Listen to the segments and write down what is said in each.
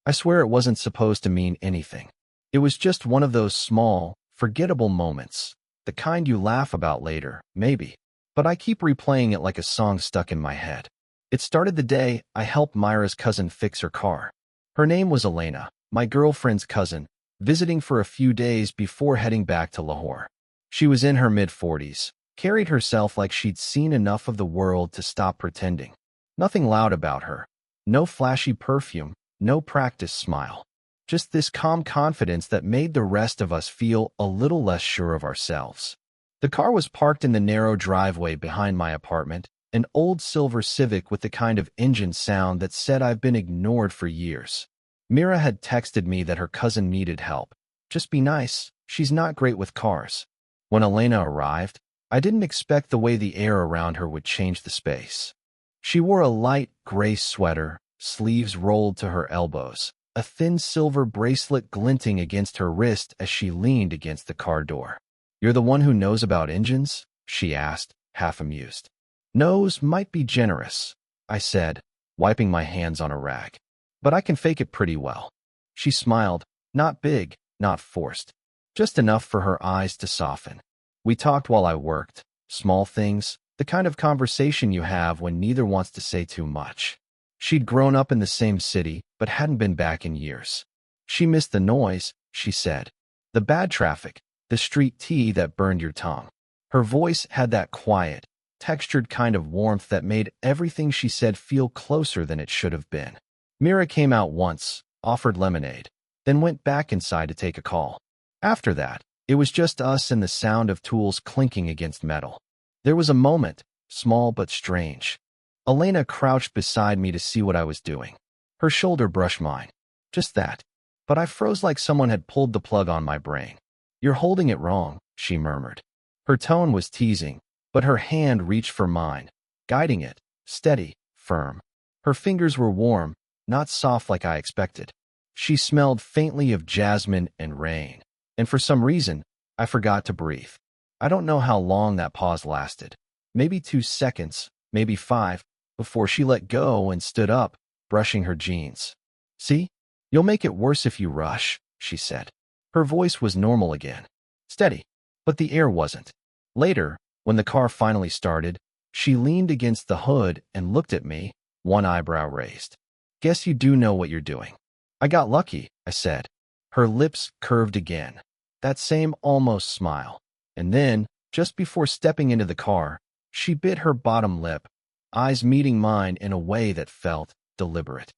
I swear it wasn't supposed to mean anything. It was just one of those small, forgettable moments. The kind you laugh about later, maybe. But I keep replaying it like a song stuck in my head. It started the day I helped Myra's cousin fix her car. Her name was Elena, my girlfriend's cousin, visiting for a few days before heading back to Lahore. She was in her mid-40s, carried herself like she'd seen enough of the world to stop pretending. Nothing loud about her. No flashy perfume, no practiced smile. Just this calm confidence that made the rest of us feel a little less sure of ourselves. The car was parked in the narrow driveway behind my apartment, an old silver Civic with the kind of engine sound that said I've been ignored for years. Mira had texted me that her cousin needed help. Just be nice, she's not great with cars. When Elena arrived, I didn't expect the way the air around her would change the space. She wore a light gray sweater, sleeves rolled to her elbows, a thin silver bracelet glinting against her wrist as she leaned against the car door. "You're the one who knows about engines?" she asked, half amused. "Knows might be generous," I said, wiping my hands on a rag. "But I can fake it pretty well." She smiled, not big, not forced, just enough for her eyes to soften. We talked while I worked, small things, the kind of conversation you have when neither wants to say too much. She'd grown up in the same city, but hadn't been back in years. She missed the noise, she said. The bad traffic, the street tea that burned your tongue. Her voice had that quiet, textured kind of warmth that made everything she said feel closer than it should have been. Mira came out once, offered lemonade, then went back inside to take a call. After that, it was just us and the sound of tools clinking against metal. There was a moment, small but strange. Elena crouched beside me to see what I was doing. Her shoulder brushed mine. Just that. But I froze like someone had pulled the plug on my brain. "You're holding it wrong," she murmured. Her tone was teasing, but her hand reached for mine, guiding it, steady, firm. Her fingers were warm, not soft like I expected. She smelled faintly of jasmine and rain. And for some reason, I forgot to breathe. I don't know how long that pause lasted. Maybe 2 seconds, maybe 5, before she let go and stood up, brushing her jeans. "See? You'll make it worse if you rush," she said. Her voice was normal again. Steady. But the air wasn't. Later, when the car finally started, she leaned against the hood and looked at me, one eyebrow raised. "Guess you do know what you're doing." "I got lucky," I said. Her lips curved again. That same almost smile. And then, just before stepping into the car, she bit her bottom lip, eyes meeting mine in a way that felt deliberate.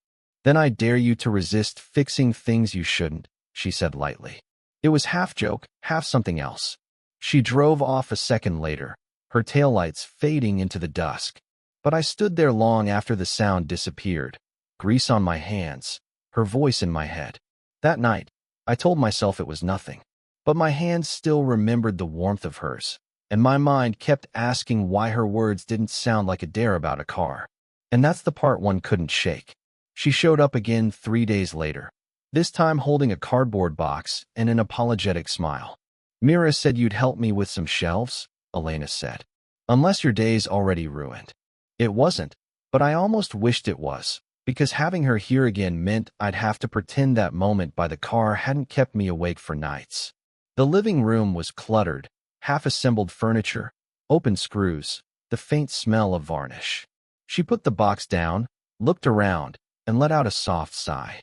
"Then I dare you to resist fixing things you shouldn't," she said lightly. It was half joke, half something else. She drove off a second later, her taillights fading into the dusk. But I stood there long after the sound disappeared, grease on my hands, her voice in my head. That night, I told myself it was nothing. But my hands still remembered the warmth of hers, and my mind kept asking why her words didn't sound like a dare about a car. And that's the part one couldn't shake. She showed up again 3 days later, this time holding a cardboard box and an apologetic smile. "Mira said you'd help me with some shelves," Elena said. "Unless your day's already ruined." It wasn't, but I almost wished it was, because having her here again meant I'd have to pretend that moment by the car hadn't kept me awake for nights. The living room was cluttered, half-assembled furniture, open screws, the faint smell of varnish. She put the box down, looked around, and let out a soft sigh.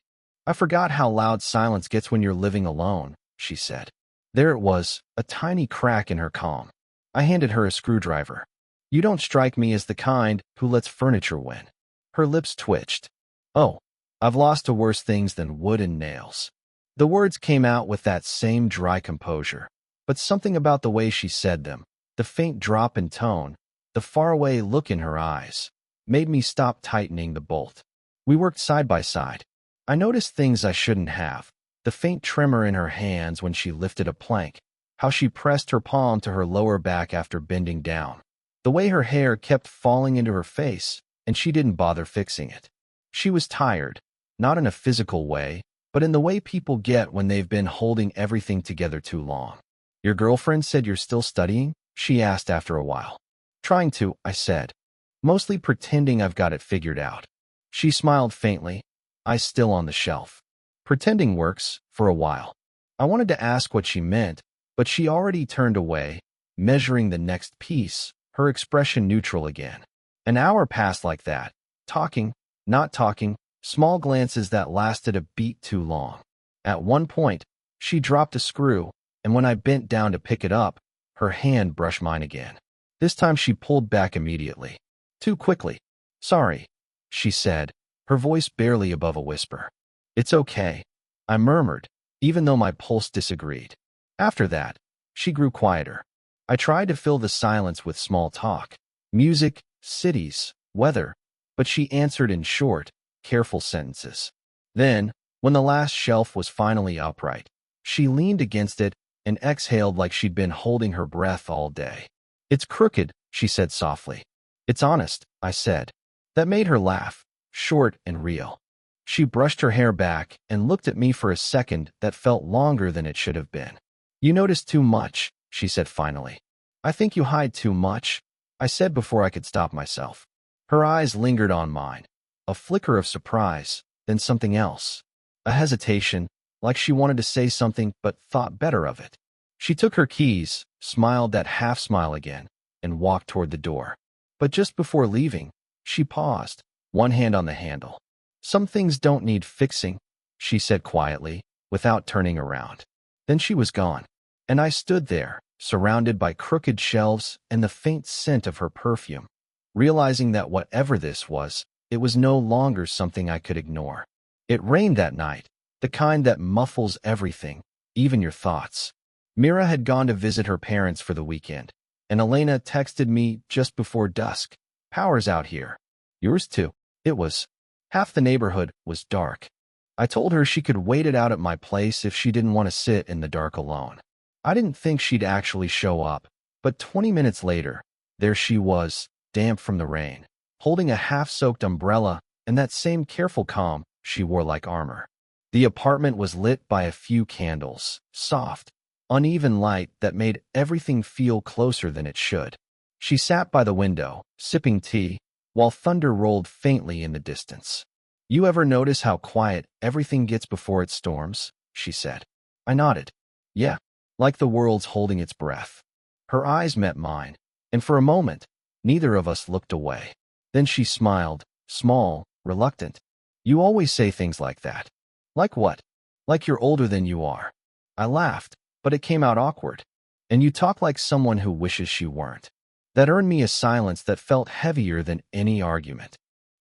"I forgot how loud silence gets when you're living alone," she said. There it was, a tiny crack in her calm. I handed her a screwdriver. "You don't strike me as the kind who lets furniture win." Her lips twitched. "Oh, I've lost to worse things than wood and nails." The words came out with that same dry composure, but something about the way she said them, the faint drop in tone, the faraway look in her eyes, made me stop tightening the bolt. We worked side by side. I noticed things I shouldn't have, the faint tremor in her hands when she lifted a plank, how she pressed her palm to her lower back after bending down, the way her hair kept falling into her face, and she didn't bother fixing it. She was tired, not in a physical way, but in the way people get when they've been holding everything together too long. "Your girlfriend said you're still studying?" she asked after a while. "Trying to," I said, mostly pretending I've got it figured out. She smiled faintly, eyes still on the shelf. Pretending works, for a while. I wanted to ask what she meant, but she already turned away, measuring the next piece, her expression neutral again. An hour passed like that, talking, not talking, small glances that lasted a beat too long. At one point, she dropped a screw, and when I bent down to pick it up, her hand brushed mine again. This time she pulled back immediately. Too quickly. Sorry, she said, her voice barely above a whisper. It's okay, I murmured, even though my pulse disagreed. After that, she grew quieter. I tried to fill the silence with small talk. Music, cities, weather, but she answered in short, careful sentences. Then, when the last shelf was finally upright, she leaned against it and exhaled like she'd been holding her breath all day. It's crooked, she said softly. It's honest, I said. That made her laugh, short and real. She brushed her hair back and looked at me for a second that felt longer than it should have been. You notice too much, she said finally. I think you hide too much, I said before I could stop myself. Her eyes lingered on mine. A flicker of surprise, then something else. A hesitation, like she wanted to say something but thought better of it. She took her keys, smiled that half-smile again, and walked toward the door. But just before leaving, she paused, one hand on the handle. Some things don't need fixing, she said quietly, without turning around. Then she was gone, and I stood there, surrounded by crooked shelves and the faint scent of her perfume, realizing that whatever this was, it was no longer something I could ignore. It rained that night, the kind that muffles everything, even your thoughts. Mira had gone to visit her parents for the weekend, and Elena texted me just before dusk. Power's out here. Yours too. It was. Half the neighborhood was dark. I told her she could wait it out at my place if she didn't want to sit in the dark alone. I didn't think she'd actually show up, but 20 minutes later, there she was, damp from the rain, holding a half-soaked umbrella and that same careful calm she wore like armor. The apartment was lit by a few candles, soft, uneven light that made everything feel closer than it should. She sat by the window, sipping tea, while thunder rolled faintly in the distance. You ever notice how quiet everything gets before it storms? She said. I nodded. Yeah, like the world's holding its breath. Her eyes met mine, and for a moment, neither of us looked away. Then she smiled, small, reluctant. You always say things like that. Like what? Like you're older than you are. I laughed, but it came out awkward. And you talk like someone who wishes she weren't. That earned me a silence that felt heavier than any argument.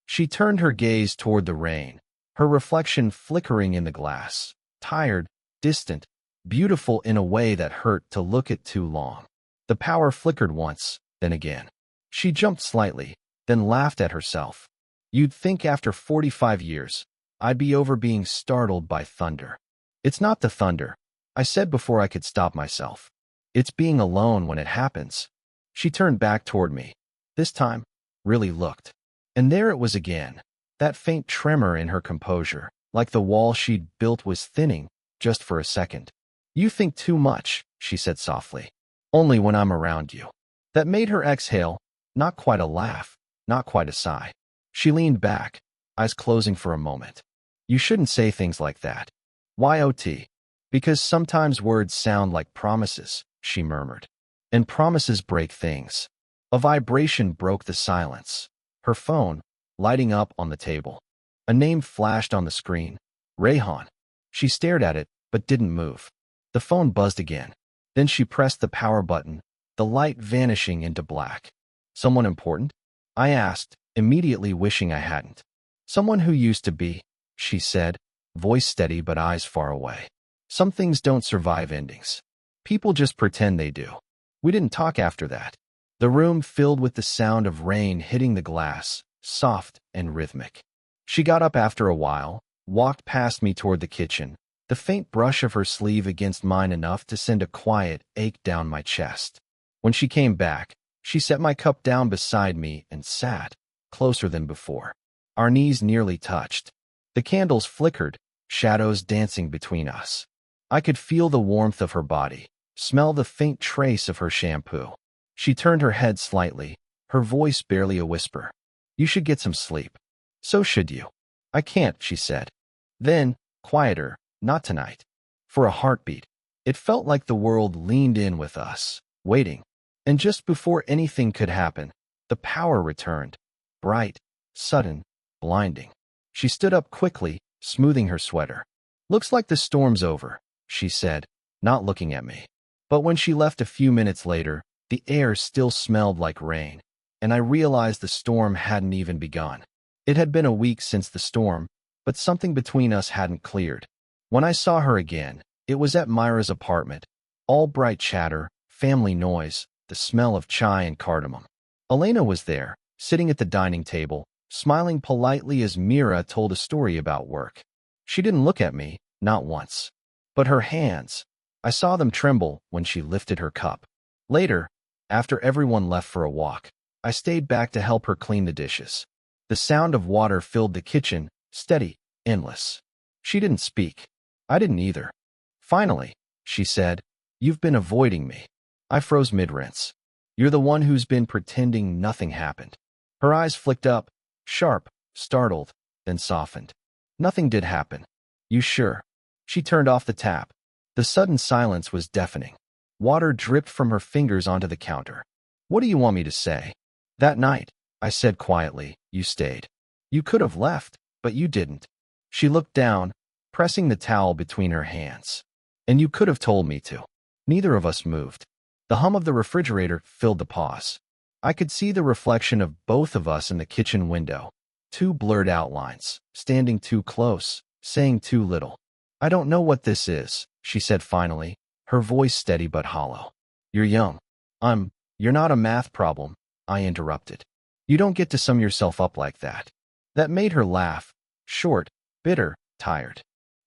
She turned her gaze toward the rain, her reflection flickering in the glass, tired, distant, beautiful in a way that hurt to look at too long. The power flickered once, then again. She jumped slightly, then laughed at herself. You'd think after 45 years, I'd be over being startled by thunder. It's not the thunder, I said before I could stop myself. It's being alone when it happens. She turned back toward me. This time, really looked. And there it was again, that faint tremor in her composure, like the wall she'd built was thinning, just for a second. You think too much, she said softly. Only when I'm around you. That made her exhale, not quite a laugh, not quite a sigh. She leaned back, eyes closing for a moment. You shouldn't say things like that. YOT. Because sometimes words sound like promises, she murmured. And promises break things. A vibration broke the silence. Her phone, lighting up on the table. A name flashed on the screen. Rayhan. She stared at it, but didn't move. The phone buzzed again. Then she pressed the power button, the light vanishing into black. Someone important? I asked, immediately wishing I hadn't. Someone who used to be, she said, voice steady but eyes far away. Some things don't survive endings. People just pretend they do. We didn't talk after that. The room filled with the sound of rain hitting the glass, soft and rhythmic. She got up after a while, walked past me toward the kitchen, the faint brush of her sleeve against mine enough to send a quiet ache down my chest. When she came back, she set my cup down beside me and sat, closer than before. Our knees nearly touched. The candles flickered, shadows dancing between us. I could feel the warmth of her body, smell the faint trace of her shampoo. She turned her head slightly, her voice barely a whisper. You should get some sleep. So should you. I can't, she said. Then, Quieter, not tonight. For a heartbeat. It felt like the world leaned in with us, waiting. And just before anything could happen, the power returned. Bright, sudden, blinding. She stood up quickly, smoothing her sweater. "Looks like the storm's over," she said, not looking at me. But when she left a few minutes later, the air still smelled like rain, and I realized the storm hadn't even begun. It had been a week since the storm, but something between us hadn't cleared. When I saw her again, it was at Myra's apartment. All bright chatter, family noise, the smell of chai and cardamom. Elena was there, sitting at the dining table, smiling politely as Mira told a story about work. She didn't look at me, not once. But her hands, I saw them tremble when she lifted her cup. Later, after everyone left for a walk, I stayed back to help her clean the dishes. The sound of water filled the kitchen, steady, endless. She didn't speak. I didn't either. Finally, she said, "You've been avoiding me." I froze mid-rinse. "You're the one who's been pretending nothing happened." Her eyes flicked up, sharp, startled, then softened. "Nothing did happen." "You sure?" She turned off the tap. The sudden silence was deafening. Water dripped from her fingers onto the counter. "What do you want me to say?" "That night," I said quietly, "you stayed. You could have left, but you didn't." She looked down, pressing the towel between her hands. "And you could have told me to." Neither of us moved. The hum of the refrigerator filled the pause. I could see the reflection of both of us in the kitchen window. Two blurred outlines, standing too close, saying too little. "I don't know what this is," she said finally, her voice steady but hollow. "You're young." You're not a math problem," I interrupted. "You don't get to sum yourself up like that." That made her laugh, short, bitter, tired.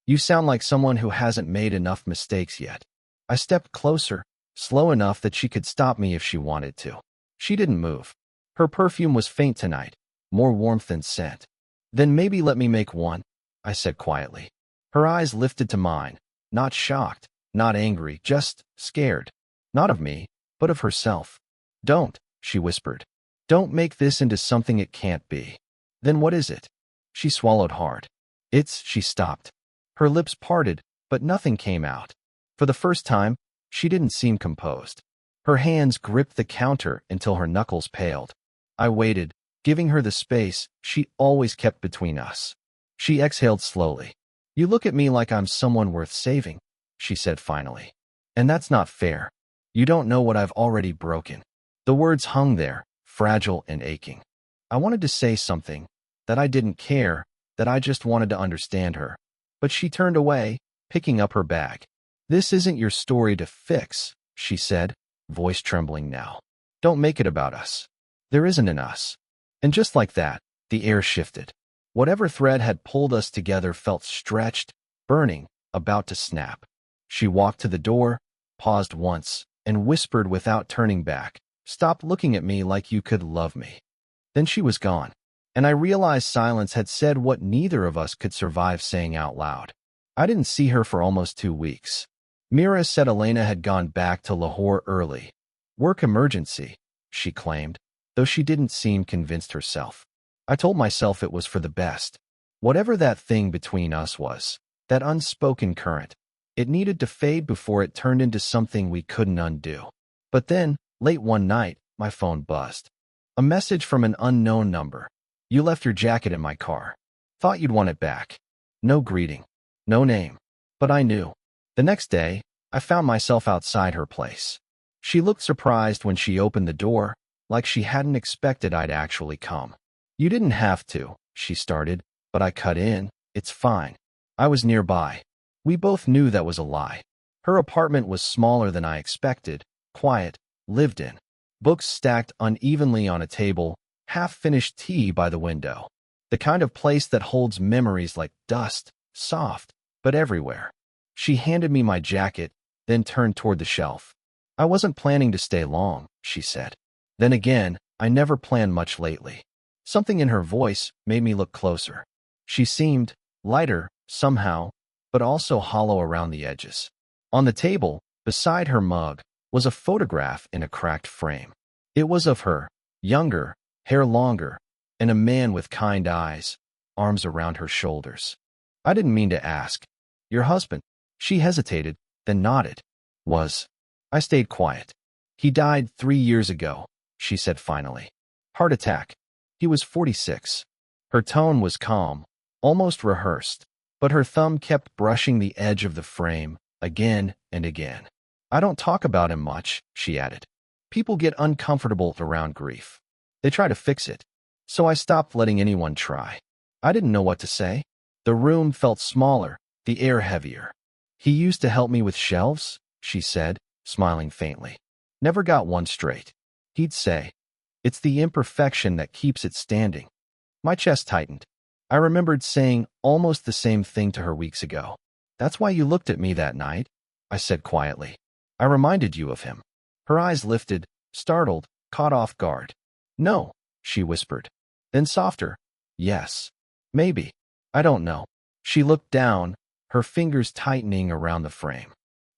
"You sound like someone who hasn't made enough mistakes yet." I stepped closer, slow enough that she could stop me if she wanted to. She didn't move. Her perfume was faint tonight, more warmth than scent. "Then maybe let me make one," I said quietly. Her eyes lifted to mine, not shocked, not angry, just scared. Not of me, but of herself. "Don't," she whispered. "Don't make this into something it can't be." "Then what is it?" She swallowed hard. She stopped. Her lips parted, but nothing came out. For the first time, she didn't seem composed. Her hands gripped the counter until her knuckles paled. I waited, giving her the space she always kept between us. She exhaled slowly. "You look at me like I'm someone worth saving," she said finally. "And that's not fair. You don't know what I've already broken." The words hung there, fragile and aching. I wanted to say something, that I didn't care, that I just wanted to understand her. But she turned away, picking up her bag. "This isn't your story to fix," she said, voice trembling now. "Don't make it about us. There isn't an us." And just like that, the air shifted. Whatever thread had pulled us together felt stretched, burning, about to snap. She walked to the door, paused once, and whispered without turning back, "Stop looking at me like you could love me." Then she was gone, and I realized silence had said what neither of us could survive saying out loud. I didn't see her for almost 2 weeks. Mira said Elena had gone back to Lahore early. "Work emergency," she claimed, though she didn't seem convinced herself. I told myself it was for the best. Whatever that thing between us was, that unspoken current, it needed to fade before it turned into something we couldn't undo. But then, late one night, my phone buzzed. A message from an unknown number. "You left your jacket in my car. Thought you'd want it back." No greeting. No name. But I knew. The next day, I found myself outside her place. She looked surprised when she opened the door, like she hadn't expected I'd actually come. "You didn't have to," she started, but I cut in. "It's fine. I was nearby." We both knew that was a lie. Her apartment was smaller than I expected, quiet, lived in. Books stacked unevenly on a table, half-finished tea by the window. The kind of place that holds memories like dust, soft, but everywhere. She handed me my jacket, then turned toward the shelf. "I wasn't planning to stay long," she said. Then again, I never planned much lately. Something in her voice made me look closer. She seemed lighter, somehow, but also hollow around the edges. On the table, beside her mug, was a photograph in a cracked frame. It was of her, younger, hair longer, and a man with kind eyes, arms around her shoulders. I didn't mean to ask. Your husband? She hesitated, then nodded. Was. I stayed quiet. He died 3 years ago, she said finally. Heart attack. He was 46. Her tone was calm, almost rehearsed, but her thumb kept brushing the edge of the frame again and again. I don't talk about him much, she added. People get uncomfortable around grief. They try to fix it. So I stopped letting anyone try. I didn't know what to say. The room felt smaller, the air heavier. He used to help me with shelves, she said, smiling faintly. Never got one straight. He'd say, it's the imperfection that keeps it standing. My chest tightened. I remembered saying almost the same thing to her weeks ago. That's why you looked at me that night, I said quietly. I reminded you of him. Her eyes lifted, startled, caught off guard. No, she whispered. Then softer. Yes. Maybe. I don't know. She looked down, her fingers tightening around the frame.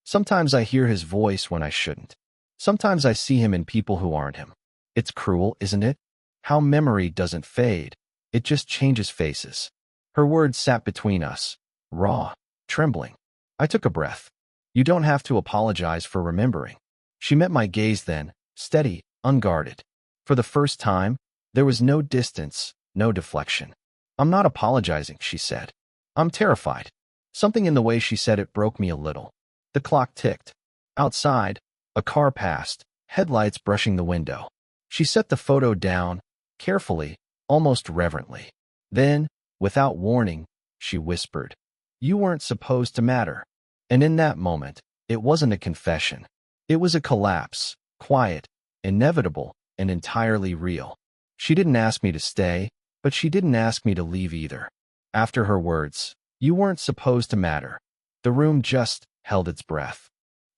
Sometimes I hear his voice when I shouldn't. Sometimes I see him in people who aren't him. It's cruel, isn't it? How memory doesn't fade. It just changes faces. Her words sat between us, raw, trembling. I took a breath. You don't have to apologize for remembering. She met my gaze then, steady, unguarded. For the first time, there was no distance, no deflection. I'm not apologizing, she said. I'm terrified. Something in the way she said it broke me a little. The clock ticked. Outside, a car passed, headlights brushing the window. She set the photo down, carefully, almost reverently. Then, without warning, she whispered, you weren't supposed to matter. And in that moment, it wasn't a confession. It was a collapse, quiet, inevitable, and entirely real. She didn't ask me to stay, but she didn't ask me to leave either. After her words, you weren't supposed to matter. The room just held its breath.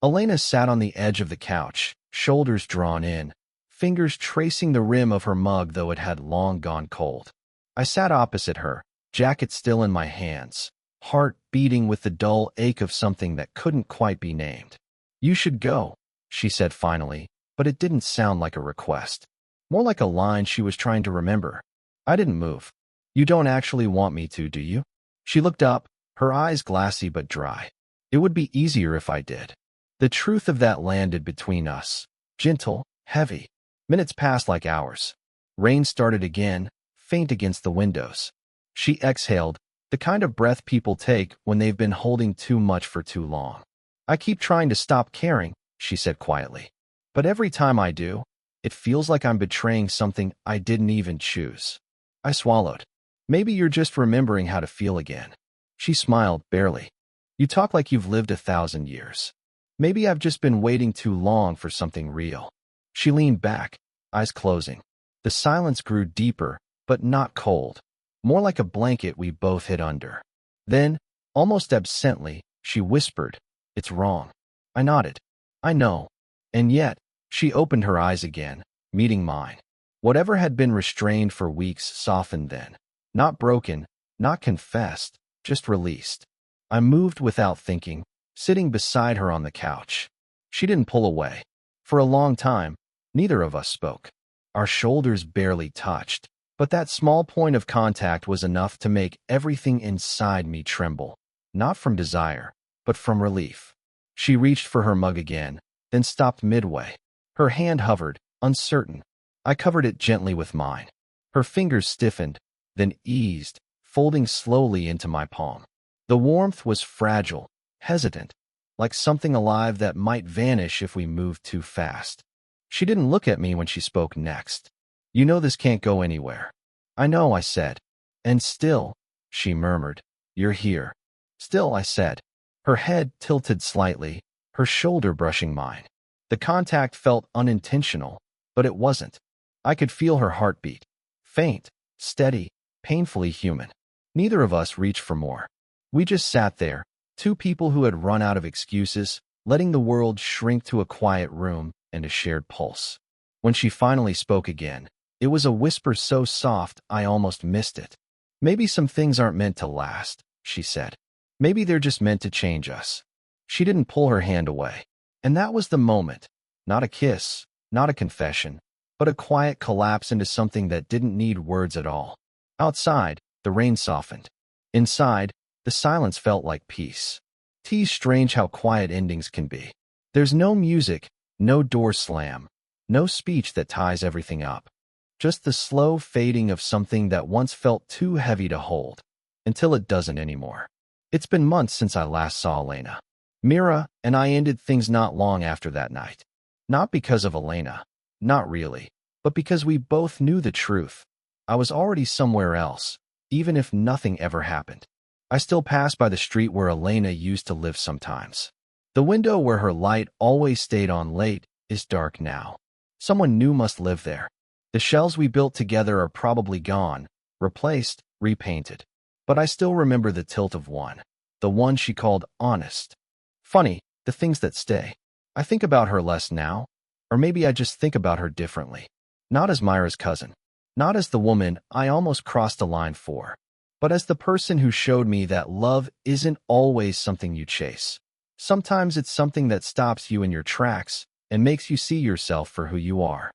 Elena sat on the edge of the couch, shoulders drawn in, fingers tracing the rim of her mug though it had long gone cold. I sat opposite her, jacket still in my hands, heart beating with the dull ache of something that couldn't quite be named. You should go, she said finally, but it didn't sound like a request. More like a line she was trying to remember. I didn't move. You don't actually want me to, do you? She looked up, her eyes glassy but dry. It would be easier if I did. The truth of that landed between us, gentle, heavy. Minutes passed like hours. Rain started again, faint against the windows. She exhaled, the kind of breath people take when they've been holding too much for too long. I keep trying to stop caring, she said quietly. But every time I do, it feels like I'm betraying something I didn't even choose. I swallowed. Maybe you're just remembering how to feel again. She smiled, barely. You talk like you've lived 1,000 years. Maybe I've just been waiting too long for something real. She leaned back, eyes closing. The silence grew deeper, but not cold. More like a blanket we both hid under. Then, almost absently, she whispered, it's wrong. I nodded. I know. And yet, she opened her eyes again, meeting mine. Whatever had been restrained for weeks softened then. Not broken, not confessed, just released. I moved without thinking, sitting beside her on the couch. She didn't pull away. For a long time, neither of us spoke. Our shoulders barely touched, but that small point of contact was enough to make everything inside me tremble. Not from desire, but from relief. She reached for her mug again, then stopped midway. Her hand hovered, uncertain. I covered it gently with mine. Her fingers stiffened, then eased, folding slowly into my palm. The warmth was fragile, hesitant, like something alive that might vanish if we moved too fast. She didn't look at me when she spoke next. You know this can't go anywhere. I know, I said. And still, she murmured, you're here. Still, I said. Her head tilted slightly, her shoulder brushing mine. The contact felt unintentional, but it wasn't. I could feel her heartbeat. Faint, steady, painfully human. Neither of us reached for more. We just sat there, two people who had run out of excuses, letting the world shrink to a quiet room and a shared pulse. When she finally spoke again, it was a whisper so soft I almost missed it. Maybe some things aren't meant to last, she said. Maybe they're just meant to change us. She didn't pull her hand away. And that was the moment. Not a kiss, not a confession, but a quiet collapse into something that didn't need words at all. Outside, the rain softened. Inside, The silence felt like peace. It's strange how quiet endings can be. There's no music, no door slam, no speech that ties everything up. Just the slow fading of something that once felt too heavy to hold, until it doesn't anymore. It's been months since I last saw Elena. Mira and I ended things not long after that night. Not because of Elena, not really, but because we both knew the truth. I was already somewhere else, even if nothing ever happened. I still pass by the street where Elena used to live sometimes. The window where her light always stayed on late is dark now. Someone new must live there. The shells we built together are probably gone, replaced, repainted. But I still remember the tilt of one. The one she called honest. Funny, the things that stay. I think about her less now. Or maybe I just think about her differently. Not as Myra's cousin. Not as the woman I almost crossed the line for. But as the person who showed me that love isn't always something you chase. Sometimes it's something that stops you in your tracks and makes you see yourself for who you are.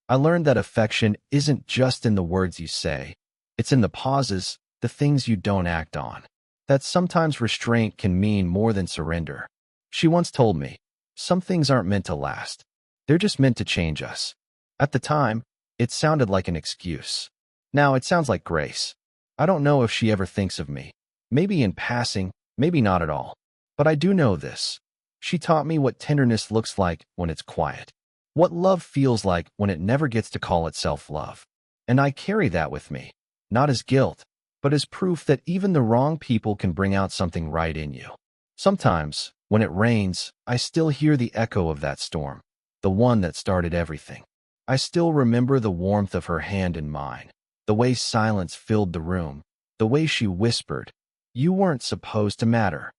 I learned that affection isn't just in the words you say. It's in the pauses, the things you don't act on. That sometimes restraint can mean more than surrender. She once told me, some things aren't meant to last. They're just meant to change us. At the time, it sounded like an excuse. Now it sounds like grace. I don't know if she ever thinks of me. Maybe in passing, maybe not at all. But I do know this. She taught me what tenderness looks like when it's quiet. What love feels like when it never gets to call itself love. And I carry that with me. Not as guilt, but as proof that even the wrong people can bring out something right in you. Sometimes, when it rains, I still hear the echo of that storm. The one that started everything. I still remember the warmth of her hand in mine. The way silence filled the room, the way she whispered, "You weren't supposed to matter."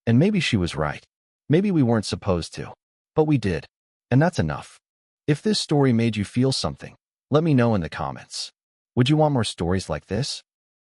And maybe she was right. Maybe we weren't supposed to. But we did. And that's enough. If this story made you feel something, let me know in the comments. Would you want more stories like this?